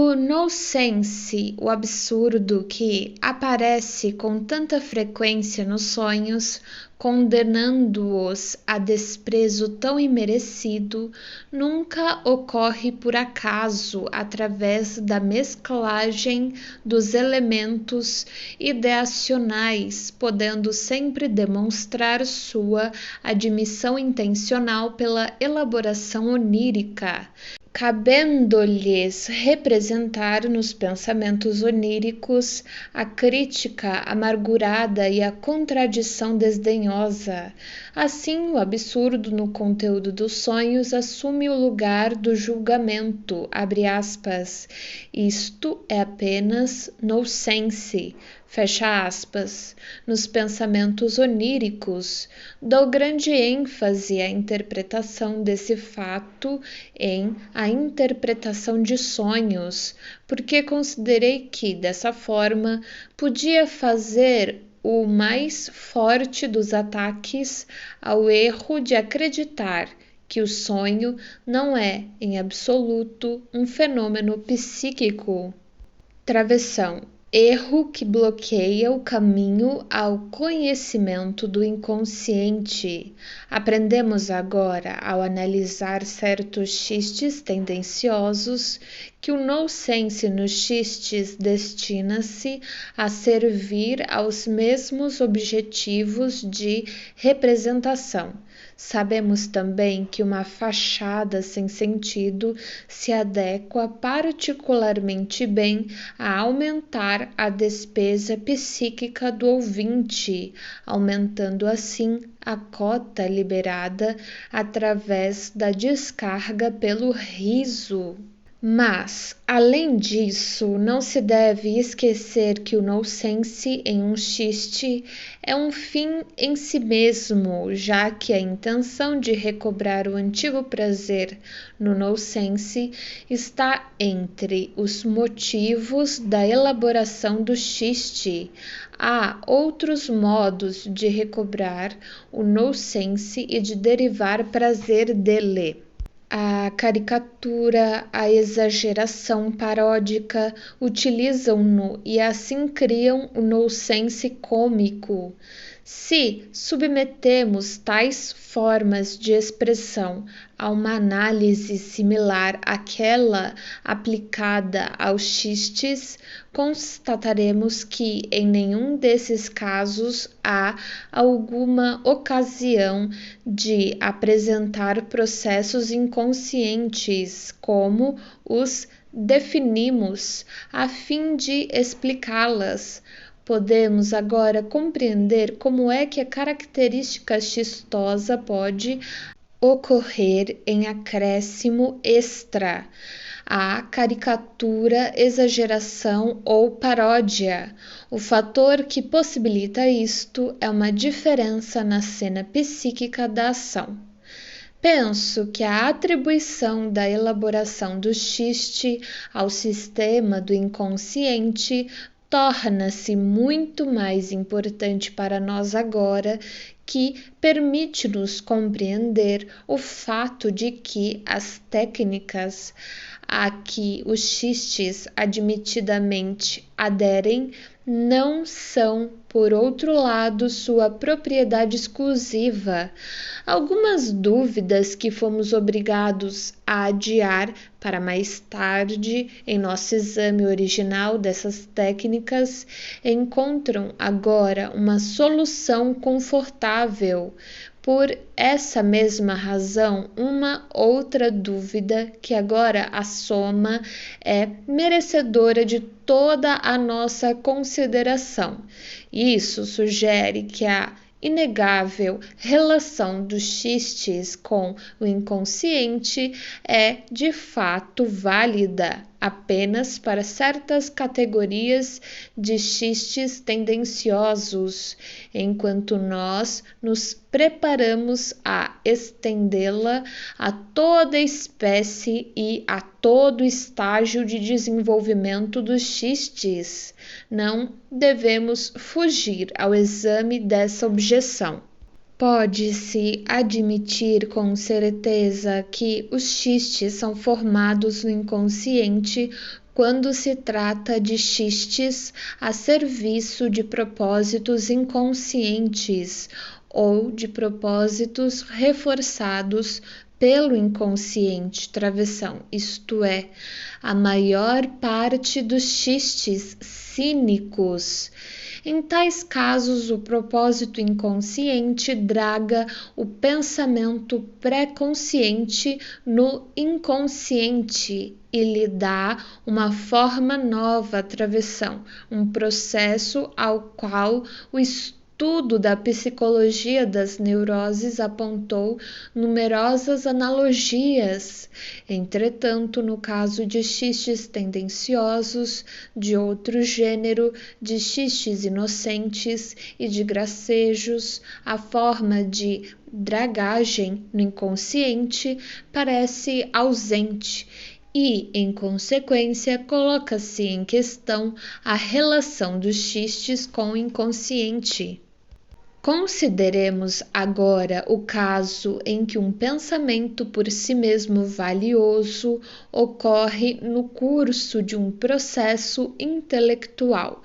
O nonsense, o absurdo que aparece com tanta frequência nos sonhos, condenando-os a desprezo tão imerecido, nunca ocorre por acaso através da mesclagem dos elementos ideacionais, podendo sempre demonstrar sua admissão intencional pela elaboração onírica, cabendo-lhes representar nos pensamentos oníricos a crítica amargurada e a contradição desdenhosa. Assim, o absurdo no conteúdo dos sonhos assume o lugar do julgamento, abre aspas, isto é apenas nonsense, fecha aspas. Nos pensamentos oníricos, dou grande ênfase à interpretação desse fato em a interpretação de sonhos, porque considerei que, dessa forma, podia fazer o mais forte dos ataques ao erro de acreditar que o sonho não é, em absoluto, um fenômeno psíquico. Travessão. Erro que bloqueia o caminho ao conhecimento do inconsciente. Aprendemos agora, ao analisar certos xistes tendenciosos, que o nonsense nos xistes destina-se a servir aos mesmos objetivos de representação. Sabemos também que uma fachada sem sentido se adequa particularmente bem a aumentar a despesa psíquica do ouvinte, aumentando assim a cota liberada através da descarga pelo riso. Mas, além disso, não se deve esquecer que o nonsense em um xiste é um fim em si mesmo, já que a intenção de recobrar o antigo prazer no nonsense está entre os motivos da elaboração do xiste. Há outros modos de recobrar o nonsense e de derivar prazer dele. A caricatura, a exageração paródica utilizam-no e assim criam o nonsense cômico. Se submetemos tais formas de expressão a uma análise similar àquela aplicada aos xistes, constataremos que em nenhum desses casos há alguma ocasião de apresentar processos inconscientes, como os definimos, a fim de explicá-las. Podemos agora compreender como é que a característica xistosa pode ocorrer em acréscimo extra, a caricatura, exageração ou paródia. O fator que possibilita isto é uma diferença na cena psíquica da ação. Penso que a atribuição da elaboração do xiste ao sistema do inconsciente torna-se muito mais importante para nós agora, que permite-nos compreender o fato de que as técnicas a que os xistes admitidamente aderem não são, por outro lado, sua propriedade exclusiva. Algumas dúvidas que fomos obrigados a adiar para mais tarde em nosso exame original dessas técnicas encontram agora uma solução confortável. Por essa mesma razão, uma outra dúvida que agora assoma é merecedora de toda a nossa consideração. Isso sugere que a inegável relação dos xistes com o inconsciente é de fato válida apenas para certas categorias de xistes tendenciosos, enquanto nós nos preparamos a estendê-la a toda espécie e a todo estágio de desenvolvimento dos xistes. Não devemos fugir ao exame dessa objeção. Pode-se admitir com certeza que os xistes são formados no inconsciente quando se trata de xistes a serviço de propósitos inconscientes ou de propósitos reforçados pelo inconsciente travessão, isto é, a maior parte dos xistes cínicos. Em tais casos, o propósito inconsciente draga o pensamento pré-consciente no inconsciente e lhe dá uma forma nova à travessão, um processo ao qual o estudo da psicologia das neuroses apontou numerosas analogias. Entretanto, no caso de xistes tendenciosos de outro gênero, de xistes inocentes e de gracejos, a forma de dragagem no inconsciente parece ausente e, em consequência, coloca-se em questão a relação dos xistes com o inconsciente. Consideremos agora o caso em que um pensamento por si mesmo valioso ocorre no curso de um processo intelectual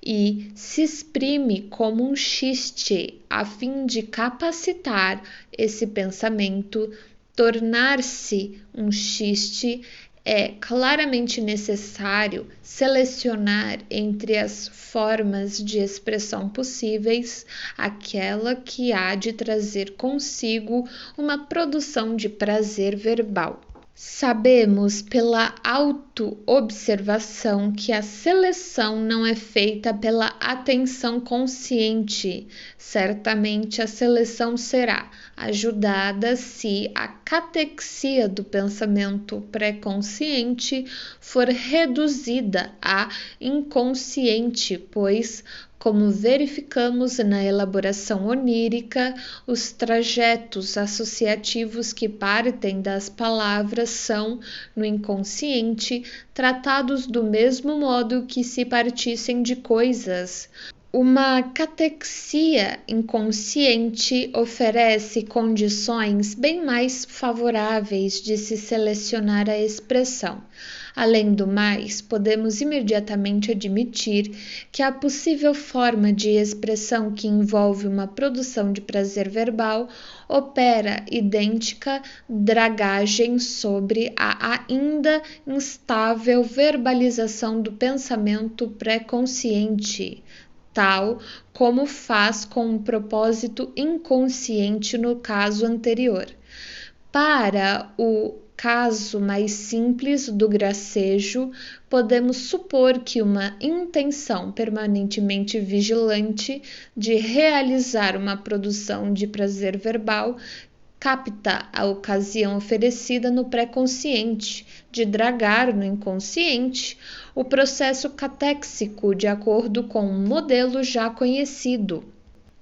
e se exprime como um xiste a fim de capacitar esse pensamento. Tornar-se um xiste é claramente necessário selecionar entre as formas de expressão possíveis aquela que há de trazer consigo uma produção de prazer verbal. Sabemos pela auto-observação que a seleção não é feita pela atenção consciente. Certamente a seleção será ajudada se a catexia do pensamento pré-consciente for reduzida a inconsciente, pois, como verificamos na elaboração onírica, os trajetos associativos que partem das palavras são, no inconsciente, tratados do mesmo modo que se partissem de coisas. Uma catexia inconsciente oferece condições bem mais favoráveis de se selecionar a expressão. Além do mais, podemos imediatamente admitir que a possível forma de expressão que envolve uma produção de prazer verbal opera idêntica dragagem sobre a ainda instável verbalização do pensamento pré-consciente, tal como faz com um propósito inconsciente no caso anterior. Para o caso mais simples do gracejo, podemos supor que uma intenção permanentemente vigilante de realizar uma produção de prazer verbal capta a ocasião oferecida no pré-consciente de dragar no inconsciente o processo catéxico de acordo com um modelo já conhecido.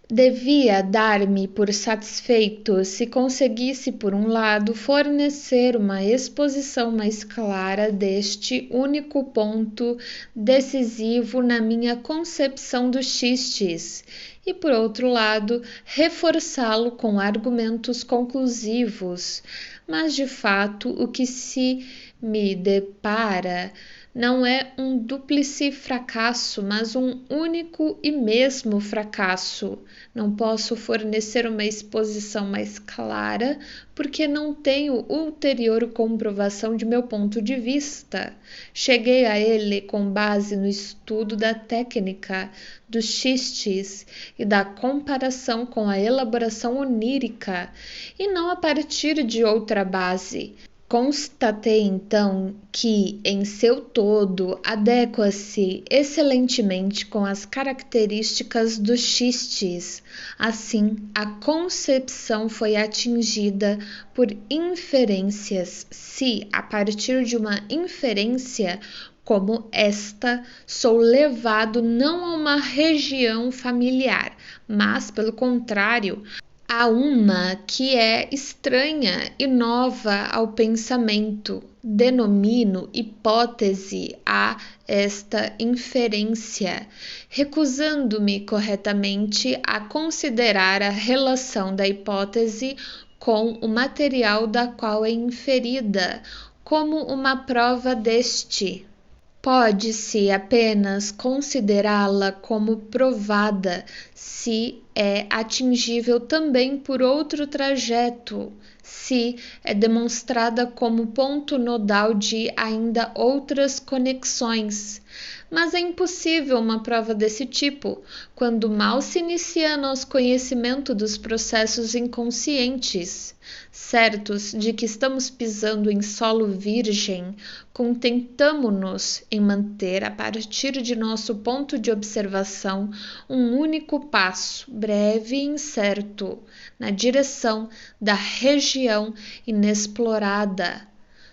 Devia dar-me por satisfeito se conseguisse, por um lado, fornecer uma exposição mais clara deste único ponto decisivo na minha concepção dos xistes, e, por outro lado, reforçá-lo com argumentos conclusivos. Mas, de fato, o que se me depara não é um dúplice fracasso, mas um único e mesmo fracasso. Não posso fornecer uma exposição mais clara, porque não tenho ulterior comprovação de meu ponto de vista. Cheguei a ele com base no estudo da técnica dos xistes e da comparação com a elaboração onírica, e não a partir de outra base. Constatei então que, em seu todo, adequa-se excelentemente com as características dos xistes. Assim, a concepção foi atingida por inferências. Se, a partir de uma inferência como esta, sou levado não a uma região familiar, mas, pelo contrário, Há uma que é estranha e nova ao pensamento. Denomino hipótese a esta inferência, recusando-me corretamente a considerar a relação da hipótese com o material da qual é inferida como uma prova deste. Pode-se apenas considerá-la como provada se é atingível também por outro trajeto, se é demonstrada como ponto nodal de ainda outras conexões. Mas é impossível uma prova desse tipo, quando mal se inicia nosso conhecimento dos processos inconscientes. Certos de que estamos pisando em solo virgem, contentamo-nos em manter, a partir de nosso ponto de observação, um único passo, breve e incerto, na direção da região inexplorada.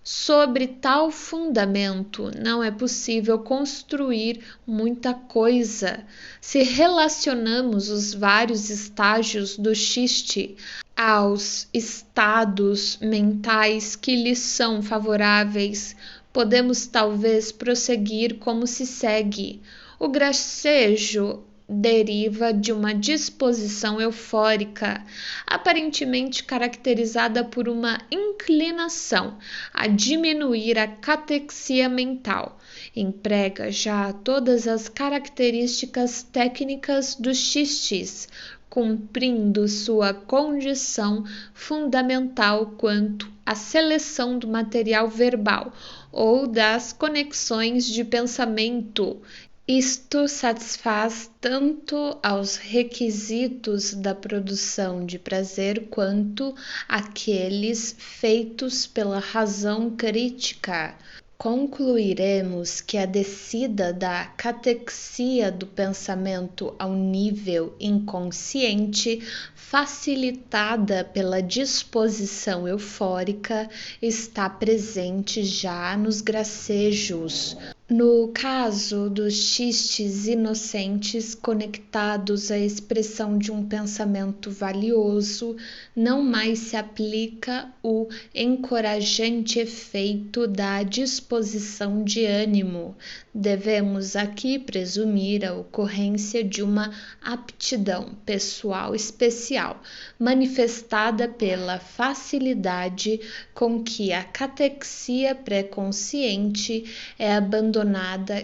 Sobre tal fundamento, não é possível construir muita coisa. Se relacionamos os vários estágios do xiste aos estados mentais que lhes são favoráveis, podemos talvez prosseguir como se segue. O gracejo deriva de uma disposição eufórica, aparentemente caracterizada por uma inclinação a diminuir a catexia mental. Emprega já todas as características técnicas dos xistes, cumprindo sua condição fundamental quanto à seleção do material verbal ou das conexões de pensamento. Isto satisfaz tanto aos requisitos da produção de prazer quanto àqueles feitos pela razão crítica. Concluiremos que a descida da catexia do pensamento ao nível inconsciente, facilitada pela disposição eufórica, está presente já nos gracejos. No caso dos xistes inocentes conectados à expressão de um pensamento valioso, não mais se aplica o encorajante efeito da disposição de ânimo. Devemos aqui presumir a ocorrência de uma aptidão pessoal especial, manifestada pela facilidade com que a catexia pré-consciente é abandonada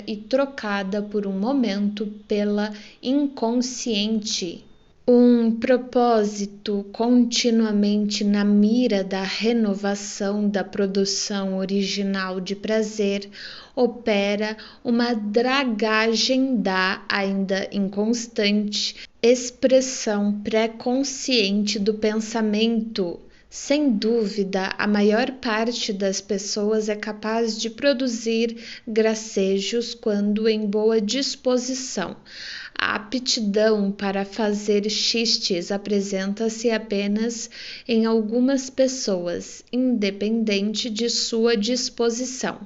e trocada por um momento pela inconsciente. Um propósito continuamente na mira da renovação da produção original de prazer opera uma dragagem da ainda inconstante expressão pré-consciente do pensamento. Sem dúvida, a maior parte das pessoas é capaz de produzir gracejos quando em boa disposição. A aptidão para fazer xistes apresenta-se apenas em algumas pessoas, independente de sua disposição.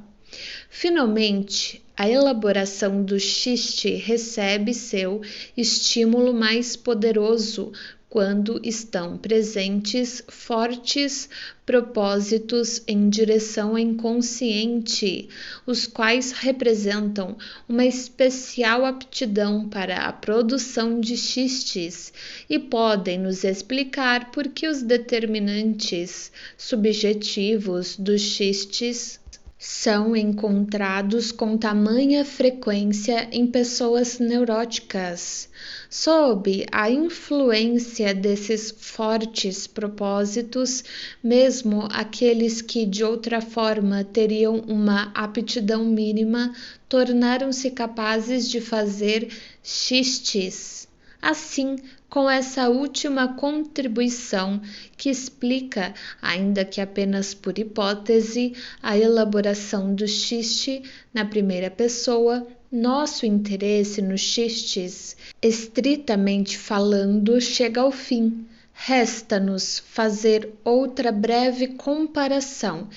Finalmente, a elaboração do xiste recebe seu estímulo mais poderoso quando estão presentes fortes propósitos em direção ao inconsciente, os quais representam uma especial aptidão para a produção de xistes e podem nos explicar por que os determinantes subjetivos dos xistes são encontrados com tamanha frequência em pessoas neuróticas. Sob a influência desses fortes propósitos, mesmo aqueles que de outra forma teriam uma aptidão mínima, tornaram-se capazes de fazer xistes. Assim, com essa última contribuição que explica, ainda que apenas por hipótese, a elaboração do xiste na primeira pessoa, nosso interesse nos xistes, estritamente falando, chega ao fim. Resta-nos fazer outra breve comparação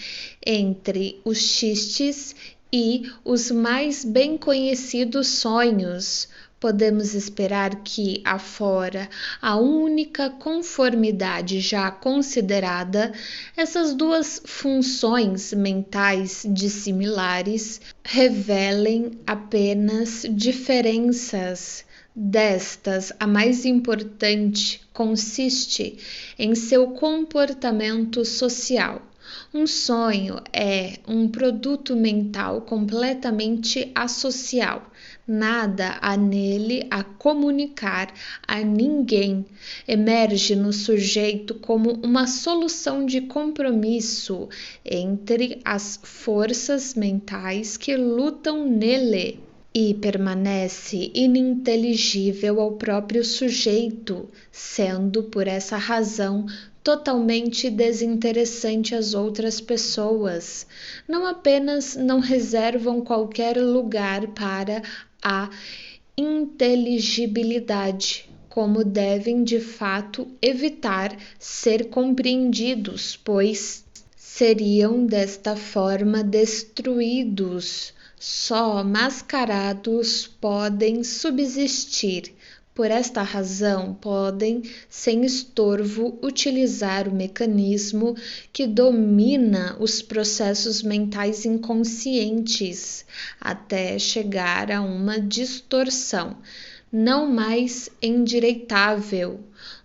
entre os xistes e os mais bem conhecidos sonhos, Podemos esperar que, afora a única conformidade já considerada, essas duas funções mentais dissimilares revelem apenas diferenças. Destas, a mais importante consiste em seu comportamento social. Um sonho é um produto mental completamente associal. Nada há nele a comunicar a ninguém. Emerge no sujeito como uma solução de compromisso entre as forças mentais que lutam nele e permanece ininteligível ao próprio sujeito, sendo por essa razão totalmente desinteressante às outras pessoas. Não apenas não reservam qualquer lugar para a inteligibilidade, como devem de fato evitar ser compreendidos, pois seriam desta forma destruídos. Só mascarados podem subsistir. Por esta razão, podem, sem estorvo, utilizar o mecanismo que domina os processos mentais inconscientes, até chegar a uma distorção, não mais endireitável.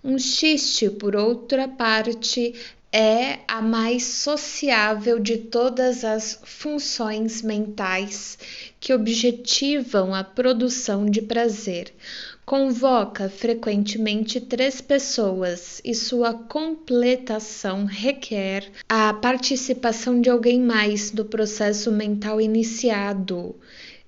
Um xiste, por outra parte, é a mais sociável de todas as funções mentais que objetivam a produção de prazer. Convoca frequentemente 3 pessoas e sua completação requer a participação de alguém mais do processo mental iniciado.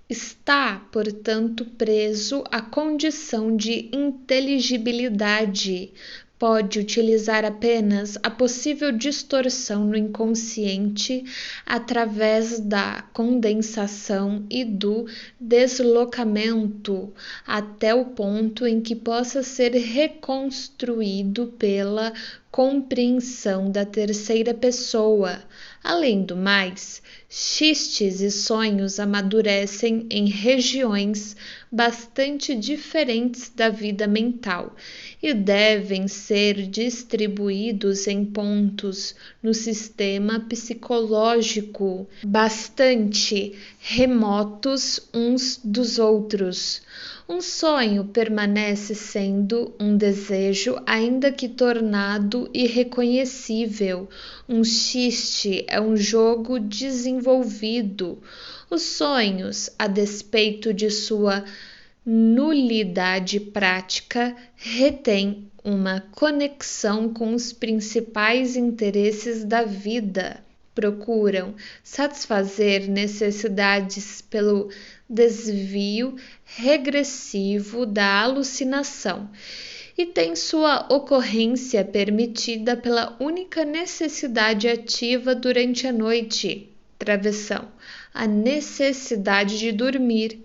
Está, portanto, preso à condição de inteligibilidade. Pode utilizar apenas a possível distorção no inconsciente através da condensação e do deslocamento até o ponto em que possa ser reconstruído pela compreensão da terceira pessoa. Além do mais, xistes e sonhos amadurecem em regiões bastante diferentes da vida mental e devem ser distribuídos em pontos no sistema psicológico bastante remotos uns dos outros. Um sonho permanece sendo um desejo, ainda que tornado irreconhecível. Um xiste é um jogo desenvolvido. Os sonhos, a despeito de sua nulidade prática, retêm uma conexão com os principais interesses da vida. Procuram satisfazer necessidades pelo desvio regressivo da alucinação e tem sua ocorrência permitida pela única necessidade ativa durante a noite. Travessão: a necessidade de dormir.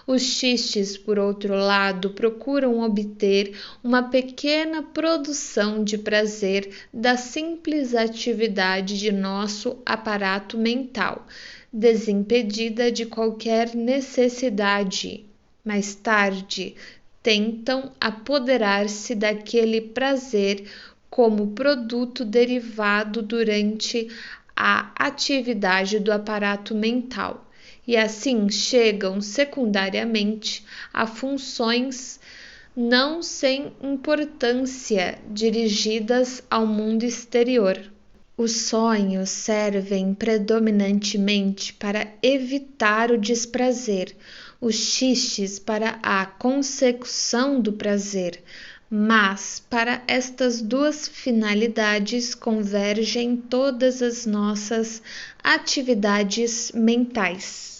Os xistes, por outro lado, procuram obter uma pequena produção de prazer da simples atividade de nosso aparato mental, desimpedida de qualquer necessidade. Mais tarde, tentam apoderar-se daquele prazer como produto derivado durante a atividade do aparato mental. E assim chegam secundariamente a funções não sem importância dirigidas ao mundo exterior. Os sonhos servem predominantemente para evitar o desprazer, os xistes para a consecução do prazer, mas para estas duas finalidades convergem todas as nossas atividades mentais.